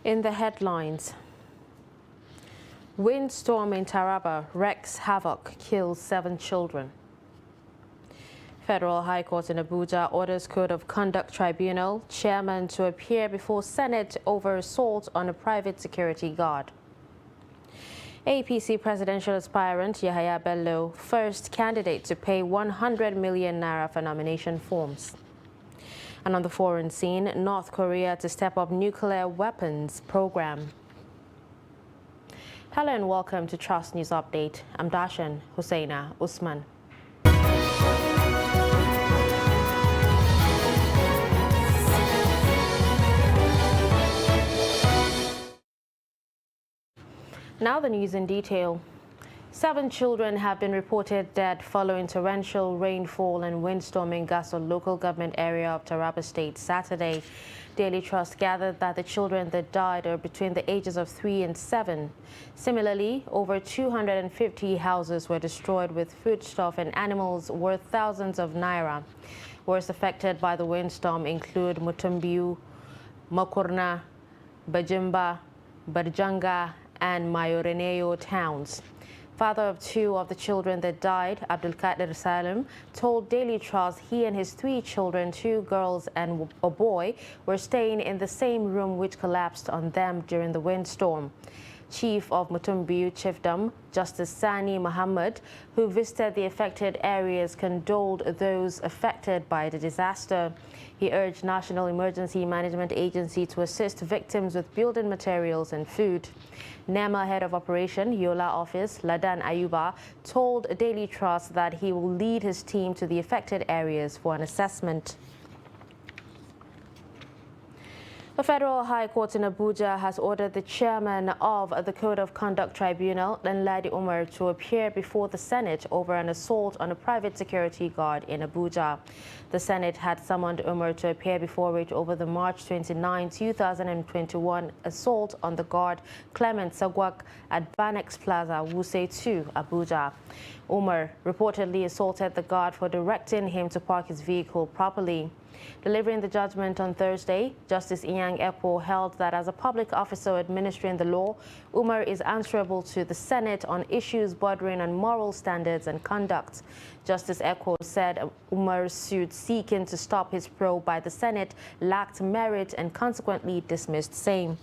In the headlines, windstorm in Taraba wreaks havoc, kills 7 children. Federal High Court in Abuja orders Code of Conduct Tribunal chairman to appear before Senate over assault on a private security guard. APC presidential aspirant Yahaya Bello, first candidate to pay 100 million naira for nomination forms. And on the foreign scene, North Korea to step up nuclear weapons program. Hello and welcome to Trust News Update. I'm Dashan Husseina Usman. Now the news in detail. 7 children have been reported dead following torrential rainfall and windstorm in Gasso local government area of Taraba State Saturday. Daily Trust gathered that the children that died are between the ages of 3 and 7. Similarly, over 250 houses were destroyed with foodstuff and animals worth thousands of naira. Worst affected by the windstorm include Mutumbiu, Makurna, Bajimba, Barjanga, and Mayoreneo towns. Father of 2 of the children that died, Abdul Qadir Salim, told Daily Trust he and his 3 children, 2 girls and a boy, were staying in the same room which collapsed on them during the windstorm. Chief of Mutumbiu Chiefdom, Justice Sani Muhammad, who visited the affected areas, condoled those affected by the disaster. He urged National Emergency Management Agency to assist victims with building materials and food. NEMA Head of Operation Yola Office, Ladan Ayuba, told Daily Trust that he will lead his team to the affected areas for an assessment. The Federal High Court in Abuja has ordered the chairman of the Code of Conduct Tribunal, Ladi Umar, to appear before the Senate over an assault on a private security guard in Abuja. The Senate had summoned Umar to appear before it over the March 29, 2021 assault on the guard Clement Sagwak at Banex Plaza, Wuse 2, Abuja. Umar reportedly assaulted the guard for directing him to park his vehicle properly. Delivering the judgment on Thursday, Justice Inyang Ekwo held that as a public officer administering the law, Umar is answerable to the Senate on issues bordering on moral standards and conduct. Justice Ekwo said Umar's suit seeking to stop his probe by the Senate lacked merit and consequently dismissed same.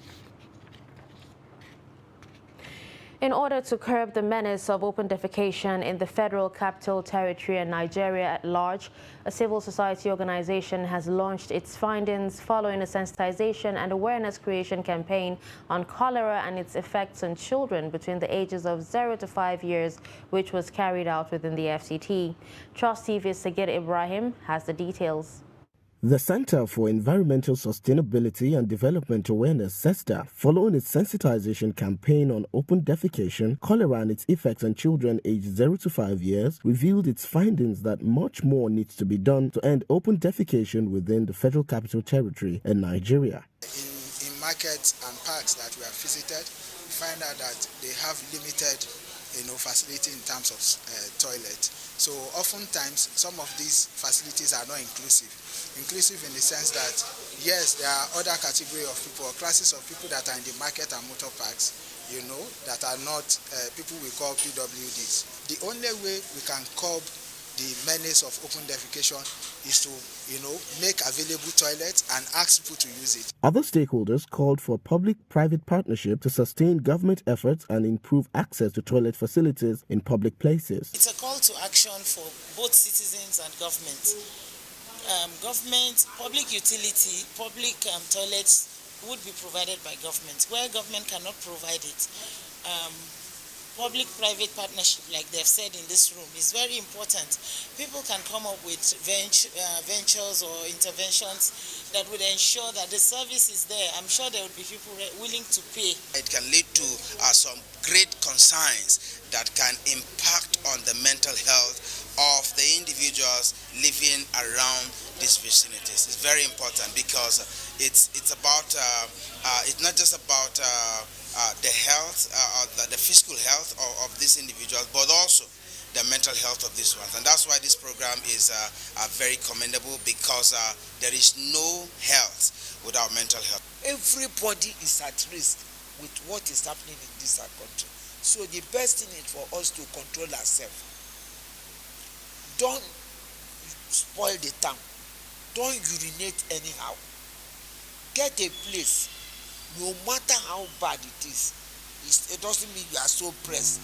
In order to curb the menace of open defecation in the Federal Capital Territory and Nigeria at large, a civil society organization has launched its findings following a sensitization and awareness creation campaign on cholera and its effects on children between the ages of 0 to 5 years, which was carried out within the FCT. Trust TV's Sagir Ibrahim has the details. The Center for Environmental Sustainability and Development Awareness, CESDA, following its sensitization campaign on open defecation, cholera and its effects on children aged 0 to 5 years, revealed its findings that much more needs to be done to end open defecation within the Federal Capital Territory and Nigeria. In markets and parks that we have visited, we find out that they have limited facility in terms of toilet. So oftentimes some of these facilities are not inclusive in the sense that yes, there are other category of people or classes of people that are in the market and motor parks, that are not people we call PWDs. The only way we can curb the menace of open defecation is to make available toilets and ask people to use it. Other stakeholders called for public-private partnership to sustain government efforts and improve access to toilet facilities in public places. It's a call to action for both citizens and government. Public utility, public toilets would be provided by government. Where government cannot provide it, public-private partnership, like they've said in this room, is very important. People can come up with ventures or interventions that would ensure that the service is there. I'm sure there would be people willing to pay. It can lead to some great concerns that can impact on the mental health of the individuals living around these vicinities. It's very important because it's about it's not just about the health, the physical health of these individuals, but also the mental health of these ones. And that's why this program is very commendable, because there is no health without mental health. everybody is at risk with what is happening in this country. So the best thing is for us to control ourselves. Don't spoil the town. Don't urinate anyhow. Get a place. No matter how bad it is, it doesn't mean you are so pressed.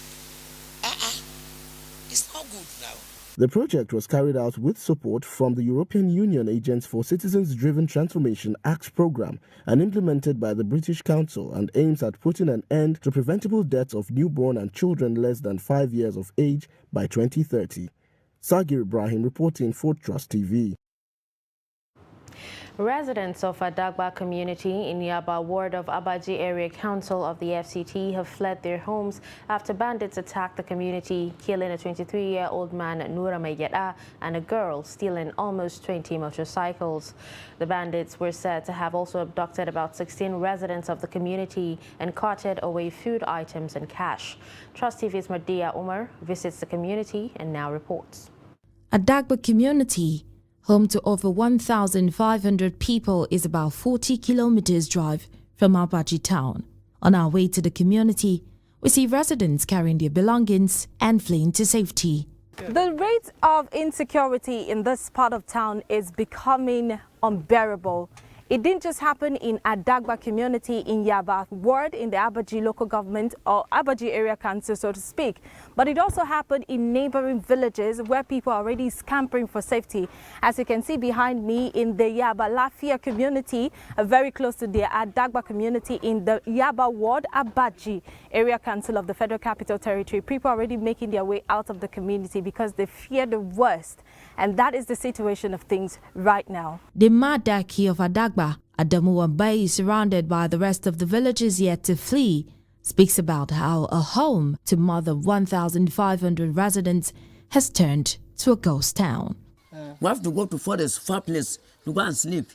It's not good now. The project was carried out with support from the European Union Agents for Citizens-Driven Transformation ACT program and implemented by the British Council and aims at putting an end to preventable deaths of newborn and children less than 5 years of age by 2030. Sagir Ibrahim reporting for Trust TV. Residents of Adagba community in Yaba ward of Abaji Area Council of the FCT have fled their homes after bandits attacked the community, killing a 23-year-old man, Nura Mayeda, and a girl, stealing almost 20 motorcycles. The bandits were said to have also abducted about 16 residents of the community and carted away food items and cash. Trust TV's Mardia Umar visits the community and now reports. Adagba community, home to over 1,500 people, is about 40 kilometers drive from Abaji town. On our way to the community, we see residents carrying their belongings and fleeing to safety. The rate of insecurity in this part of town is becoming unbearable. It didn't just happen in Adagba community in Yaba ward in the Abaji local government or Abaji area council, so to speak, but it also happened in neighboring villages where people are already scampering for safety. As you can see behind me in the Yaba Lafia community, very close to the Adagba community in the Yaba ward, Abaji area council of the Federal Capital Territory, people are already making their way out of the community because they fear the worst. And that is the situation of things right now. The Madaki of Adagba, Adamu Wambai, is surrounded by the rest of the villages yet to flee, speaks about how a home to more than 1,500 residents has turned to a ghost town. We have to go to forest, far place, to go and sleep.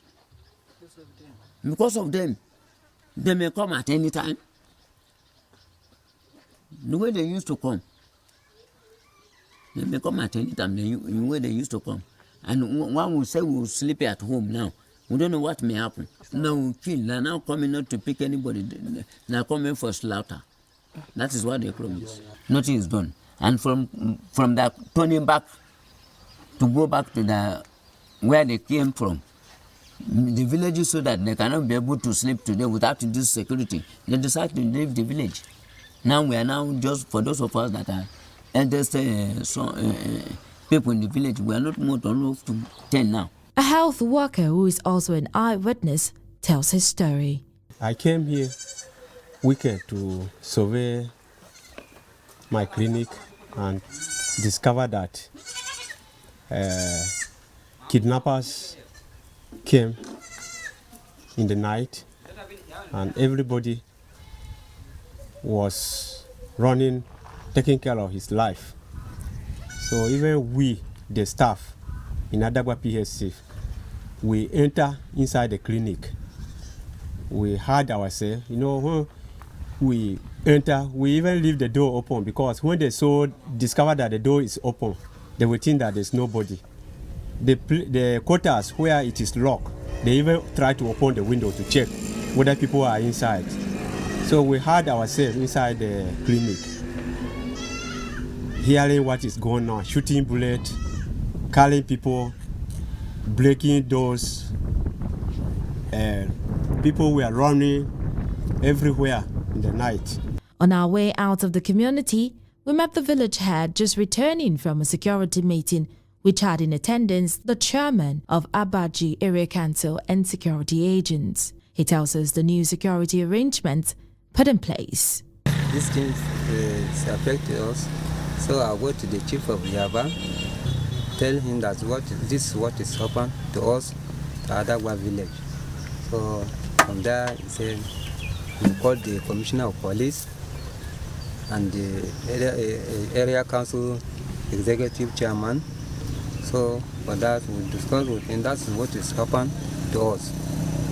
Because of them, they may come at any time. The way they used to come. They may come at any time, the way they used to come. And one will say we'll sleep at home now. We don't know what may happen. Now we kill. They're now coming not to pick anybody. They're coming for slaughter. That is what they promise. Nothing is done. And from that turning back to go back to where they came from, the villages, so that they cannot be able to sleep today without this security, they decide to leave the village. Now we are now, just for those of us that are eldest people in the village, we are not more than up to 10 now. A health worker who is also an eyewitness tells his story. I came here weekend to survey my clinic and discover that kidnappers came in the night and everybody was running, taking care of his life. So even we, the staff in Adagba PHC, we enter inside the clinic. We hide ourselves. You know, when we enter, we even leave the door open because when they discover that the door is open, they will think that there's nobody. The quarters where it is locked, they even try to open the window to check whether people are inside. So we hide ourselves inside the clinic, hearing what is going on, shooting bullets, calling people, breaking doors. People were running everywhere in the night. On our way out of the community, we met the village head just returning from a security meeting which had in attendance the chairman of Abaji Area Council and security agents. He tells us the new security arrangements put in place. This thing is affecting us, so I go to the chief of Yaba, tell him that this is what is happened to us, to Adagba village. So from there, he said he called the commissioner of police and the area council executive chairman. So for that, we discussed with him. That's what is happened to us.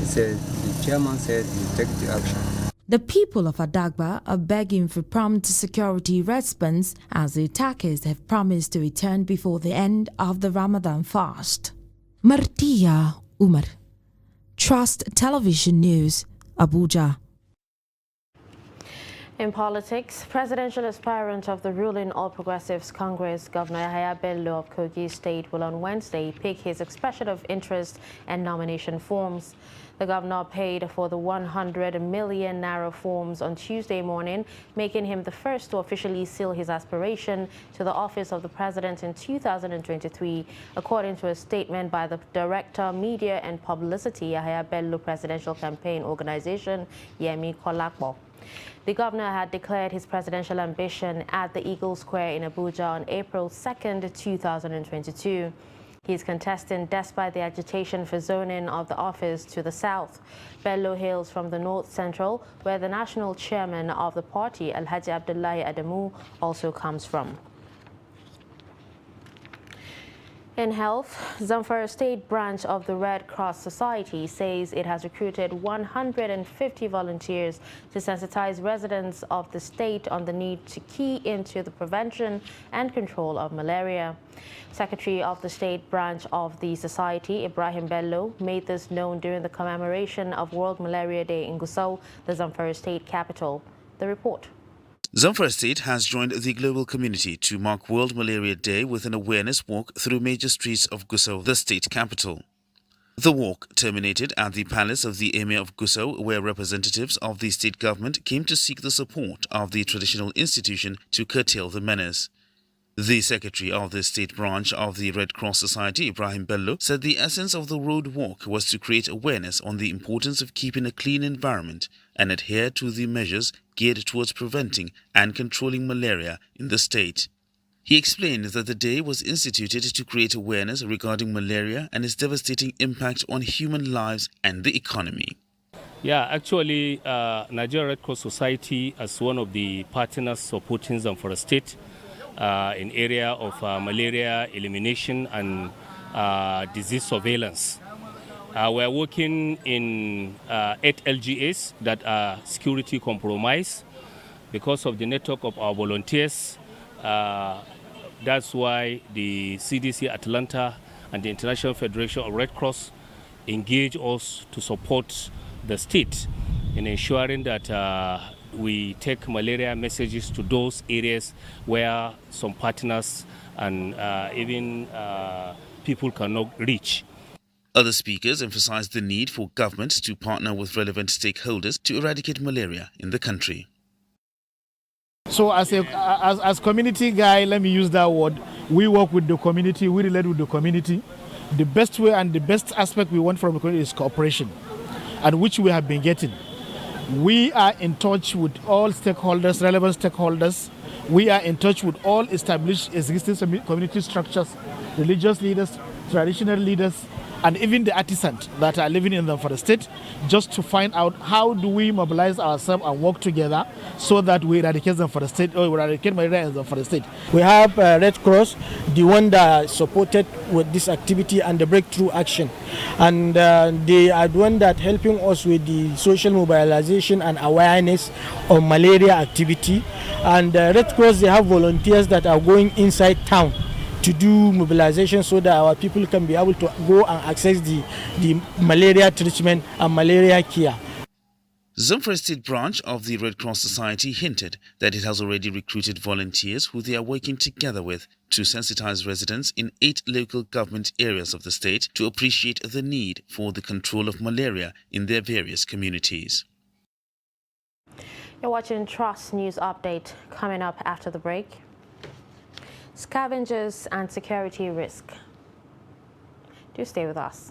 He said the chairman said he will take the action. The people of Adagba are begging for prompt security response as the attackers have promised to return before the end of the Ramadan fast. Martia Umar, Trust Television News, Abuja. In politics, presidential aspirant of the ruling All Progressives Congress, Governor Yahaya Bello of Kogi State, will on Wednesday pick his expression of interest and nomination forms. The governor paid for the 100 million naira forms on Tuesday morning, making him the first to officially seal his aspiration to the office of the president in 2023, according to a statement by the Director, Media and Publicity, Yahaya Bello Presidential Campaign Organization, Yemi Kolakbo. The governor had declared his presidential ambition at the Eagle Square in Abuja on April 2nd, 2022. He is contesting despite the agitation for zoning of the office to the south. Bello hails from the North Central, where the national chairman of the party, Alhaji Abdullahi Adamu, also comes from. In health, Zamfara State branch of the Red Cross Society says it has recruited 150 volunteers to sensitize residents of the state on the need to key into the prevention and control of malaria. Secretary of the state branch of the society, Ibrahim Bello, made this known during the commemoration of World Malaria Day in Gusau, the Zamfara State capital. The report. Zamfara State has joined the global community to mark World Malaria Day with an awareness walk through major streets of Gusau, the state capital. The walk terminated at the palace of the Emir of Gusau, where representatives of the state government came to seek the support of the traditional institution to curtail the menace. The secretary of the state branch of the Red Cross Society, Ibrahim Bello, said the essence of the road walk was to create awareness on the importance of keeping a clean environment and adhere to the measures geared towards preventing and controlling malaria in the state. He explained that the day was instituted to create awareness regarding malaria and its devastating impact on human lives and the economy. Yeah, actually, Nigeria Red Cross Society, as one of the partners supporting Zamfara State, in area of malaria elimination and disease surveillance. We are working in 8 LGAs that are security compromised because of the network of our volunteers. That's why the CDC Atlanta and the International Federation of Red Cross engage us to support the state in ensuring that we take malaria messages to those areas where some partners and even people cannot reach. Other speakers emphasized the need for governments to partner with relevant stakeholders to eradicate malaria in the country. So as community guy, let me use that word, we work with the community, we relate with the community. The best way and the best aspect we want from the community is cooperation, and which we have been getting. We are in touch with all stakeholders, relevant stakeholders. We are in touch with all established existing community structures, religious leaders, traditional leaders, and even the artisans that are living in the Zamfara State, just to find out how do we mobilize ourselves and work together so that we eradicate Zamfara State, or eradicate malaria in Zamfara State. We have Red Cross, the one that supported with this activity and the breakthrough action, and they are the one that helping us with the social mobilization and awareness on malaria activity. And Red Cross, they have volunteers that are going inside town to do mobilization so that our people can be able to go and access the malaria treatment and malaria care. Zamfara State branch of the Red Cross Society hinted that it has already recruited volunteers who they are working together with to sensitize residents in 8 local government areas of the state to appreciate the need for the control of malaria in their various communities. You're watching Trust News Update. Coming up after the break. Scavengers and security risk. Do stay with us.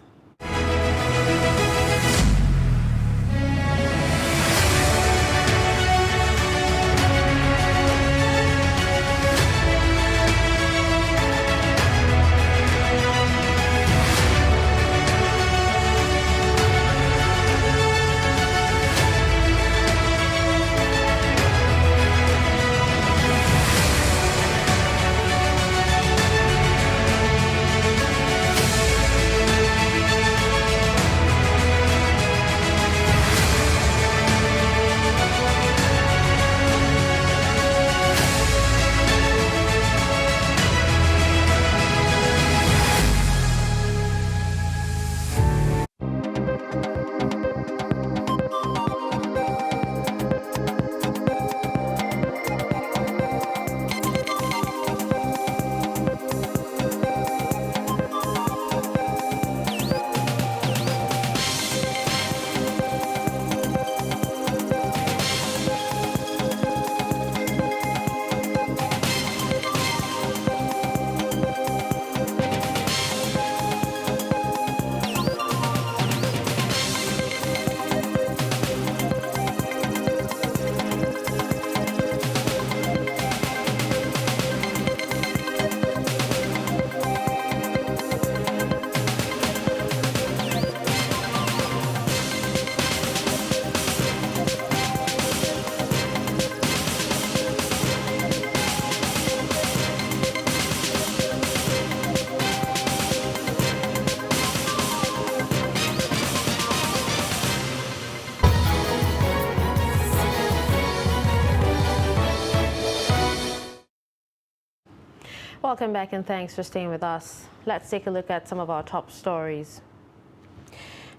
Welcome back and thanks for staying with us. Let's take a look at some of our top stories.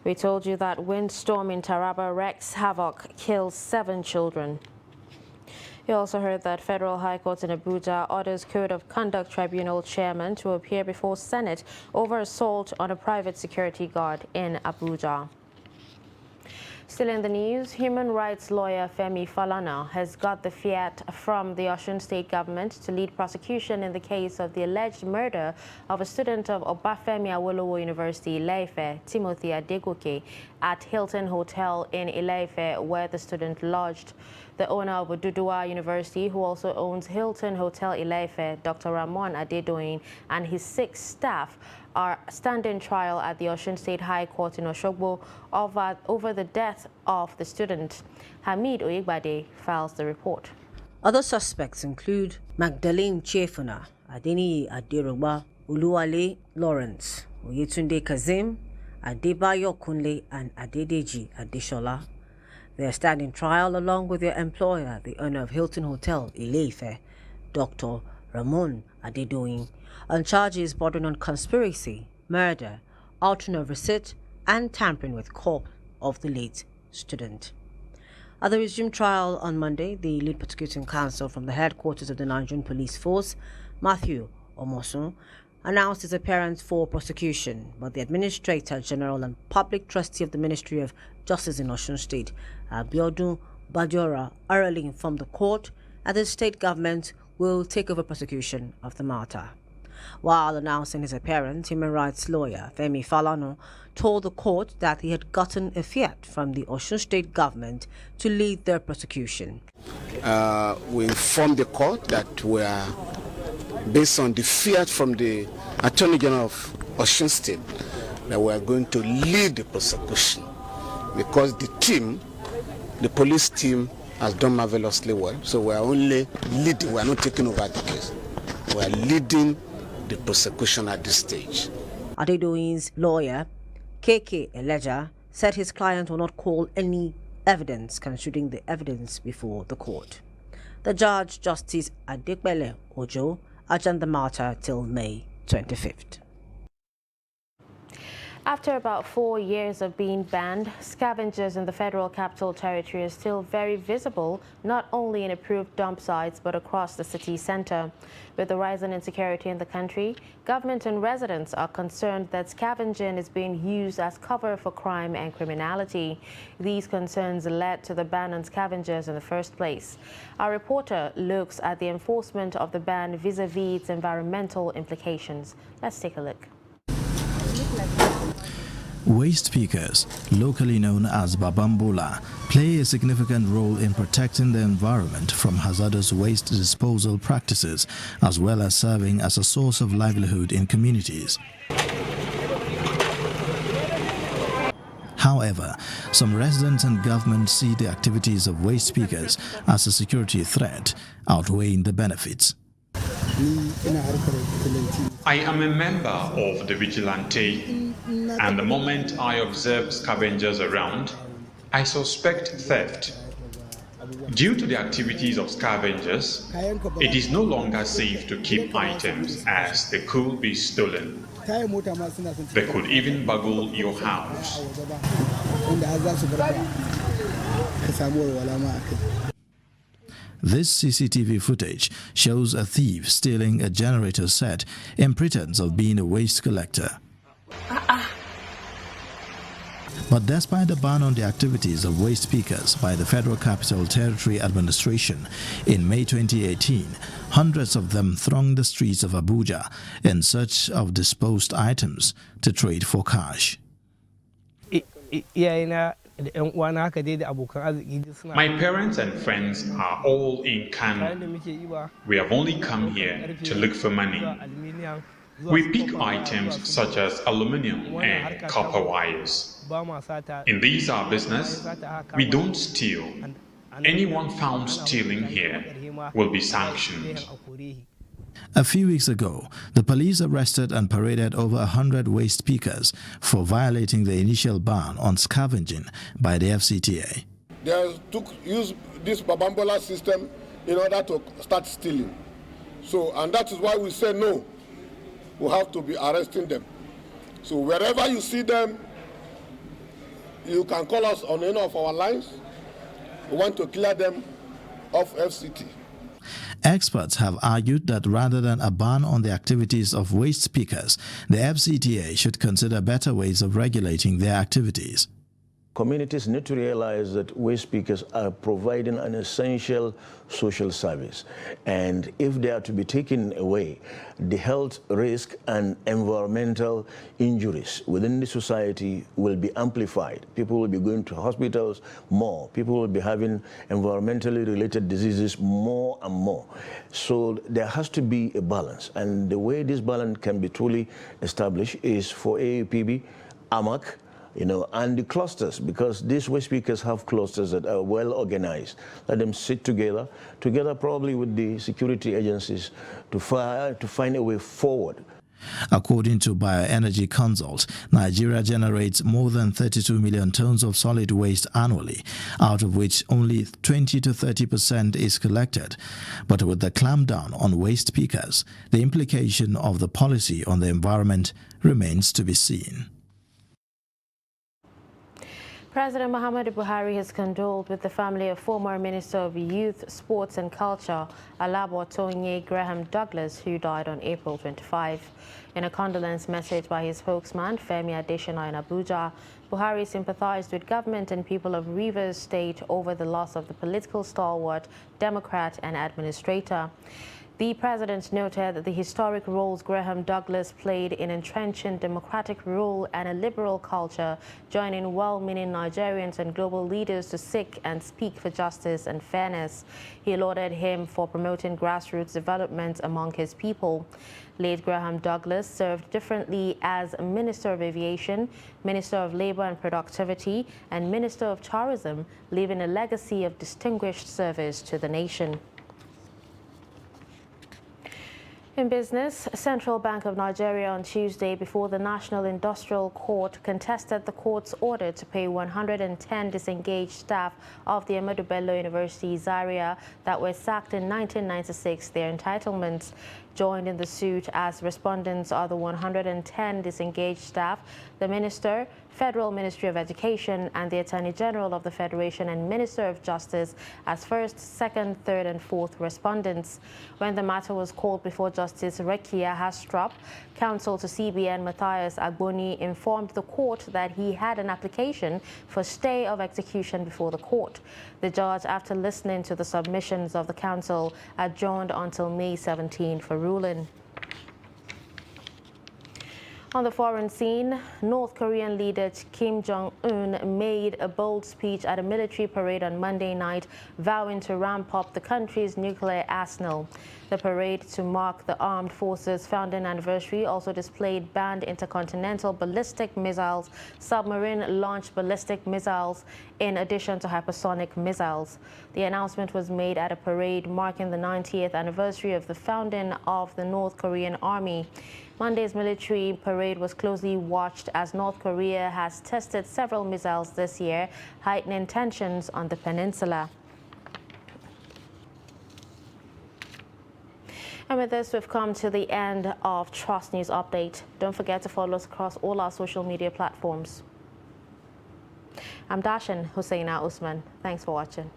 We told you that windstorm in Taraba wreaks havoc, kills 7 children. You also heard that Federal High Court in Abuja orders Code of Conduct Tribunal chairman to appear before Senate over assault on a private security guard in Abuja. Still in the news, human rights lawyer Femi Falana has got the fiat from the Osun State government to lead prosecution in the case of the alleged murder of a student of Obafemi Awolowo University, Ile-Ife, Timothy Adegoke, at Hilton Hotel in Ile-Ife, where the student lodged. The owner of Oduduwa University, who also owns Hilton Hotel Ile-Ife, Dr. Ramon Adedoyin, and his 6 staff are standing trial at the Osun State High Court in Oshogbo over the death of the student. Hamid Oyegbade files the report. Other suspects include Magdalene Chefuna, Adeni Aderoba, Uluwale Lawrence, Oyetunde Kazim, Adebayo Kunle, and Adedeji Adeshola. They are standing trial along with their employer, the owner of Hilton Hotel, Ile-Ife, Dr. Ramon Adedoyin, on charges bordering on conspiracy, murder, altering of receipt, and tampering with corpse of the late student. At the resumed trial on Monday, the lead prosecuting counsel from the headquarters of the Nigerian Police Force, Matthew Omosun, announced his appearance for prosecution, but the Administrator General and Public Trustee of the Ministry of Justice in Osun State, Abiodun Badiora, early informed the court that the state government will take over prosecution of the matter. While announcing his appearance, human rights lawyer Femi Falana told the court that he had gotten a fiat from the Osun State government to lead their prosecution. We informed the court that we are, based on the fiat from the Attorney General of Osun State, that we are going to lead the prosecution because the police team has done marvelously well. So we are only leading, we are not taking over the case. We are leading the prosecution at this stage. Adedoyin's lawyer, KK Eleja, said his client will not call any evidence considering the evidence before the court. The judge, Justice Adekbele Ojo, adjourned the matter till May 25th. After about 4 years of being banned, scavengers in the Federal Capital Territory are still very visible, not only in approved dump sites, but across the city center. With the rise in insecurity in the country, government and residents are concerned that scavenging is being used as cover for crime and criminality. These concerns led to the ban on scavengers in the first place. Our reporter looks at the enforcement of the ban vis-a-vis its environmental implications. Let's take a look. Waste pickers, locally known as Babambola, play a significant role in protecting the environment from hazardous waste disposal practices, as well as serving as a source of livelihood in communities. However, some residents and government see the activities of waste pickers as a security threat, outweighing the benefits. I am a member of the vigilante, and the moment I observe scavengers around, I suspect theft. Due to the activities of scavengers, it is no longer safe to keep items as they could be stolen. They could even burgle your house. This CCTV footage shows a thief stealing a generator set in pretense of being a waste collector. But despite the ban on the activities of waste pickers by the Federal Capital Territory Administration in May 2018, hundreds of them thronged the streets of Abuja in search of disposed items to trade for cash. My parents and friends are all in Kano. We have only come here to look for money. We pick items such as aluminum and copper wires. In these our business, we don't steal. Anyone found stealing here will be sanctioned. A few weeks ago, the police arrested and paraded over 100 waste pickers for violating the initial ban on scavenging by the FCTA. They used this Babambola system in order to start stealing. So, and that is why we say no. We have to be arresting them. So wherever you see them, you can call us on any of our lines. We want to clear them off FCT. Experts have argued that rather than a ban on the activities of waste pickers, the FCTA should consider better ways of regulating their activities. Communities need to realize that waste pickers are providing an essential social service. And if they are to be taken away, the health risk and environmental injuries within the society will be amplified. People will be going to hospitals more. People will be having environmentally related diseases more and more. So there has to be a balance. And the way this balance can be truly established is for AAPB, AMAC, and the clusters, because these waste pickers have clusters that are well organized. Let them sit together probably with the security agencies to find a way forward. According to Bioenergy Consult, Nigeria generates more than 32 million tons of solid waste annually, out of which only 20 to 30% is collected. But with the clampdown on waste pickers, the implication of the policy on the environment remains to be seen. President Muhammadu Buhari has condoled with the family of former Minister of Youth, Sports and Culture, Alabo Tonye Graham Douglas, who died on April 25. In a condolence message by his spokesman, Femi Adesina in Abuja, Buhari sympathized with government and people of Rivers State over the loss of the political stalwart, Democrat and administrator. The president noted that the historic roles Graham Douglas played in entrenching democratic rule and a liberal culture, joining well-meaning Nigerians and global leaders to seek and speak for justice and fairness. He lauded him for promoting grassroots development among his people. Late Graham Douglas served differently as Minister of Aviation, Minister of Labor and Productivity, and Minister of Tourism, leaving a legacy of distinguished service to the nation. In business, Central Bank of Nigeria on Tuesday before the National Industrial Court contested the court's order to pay 110 disengaged staff of the Ahmadu Bello University Zaria that were sacked in 1996 their entitlements. Joined in the suit as respondents are the 110 disengaged staff, the Minister, Federal Ministry of Education, and the Attorney General of the Federation and Minister of Justice as first, second, third, and fourth respondents. When the matter was called before Justice Rekia Hastrop, counsel to CBN Matthias Agboni informed the court that he had an application for stay of execution before the court. The judge, after listening to the submissions of the counsel, adjourned until May 17 for ruling. On the foreign scene, North Korean leader Kim Jong-un made a bold speech at a military parade on Monday night, vowing to ramp up the country's nuclear arsenal. The parade to mark the armed forces' founding anniversary also displayed banned intercontinental ballistic missiles, submarine-launched ballistic missiles, in addition to hypersonic missiles. The announcement was made at a parade marking the 90th anniversary of the founding of the North Korean Army. Monday's military parade was closely watched as North Korea has tested several missiles this year, heightening tensions on the peninsula. And with this, we've come to the end of Trust News Update. Don't forget to follow us across all our social media platforms. I'm Dashan Husseina Usman. Thanks for watching.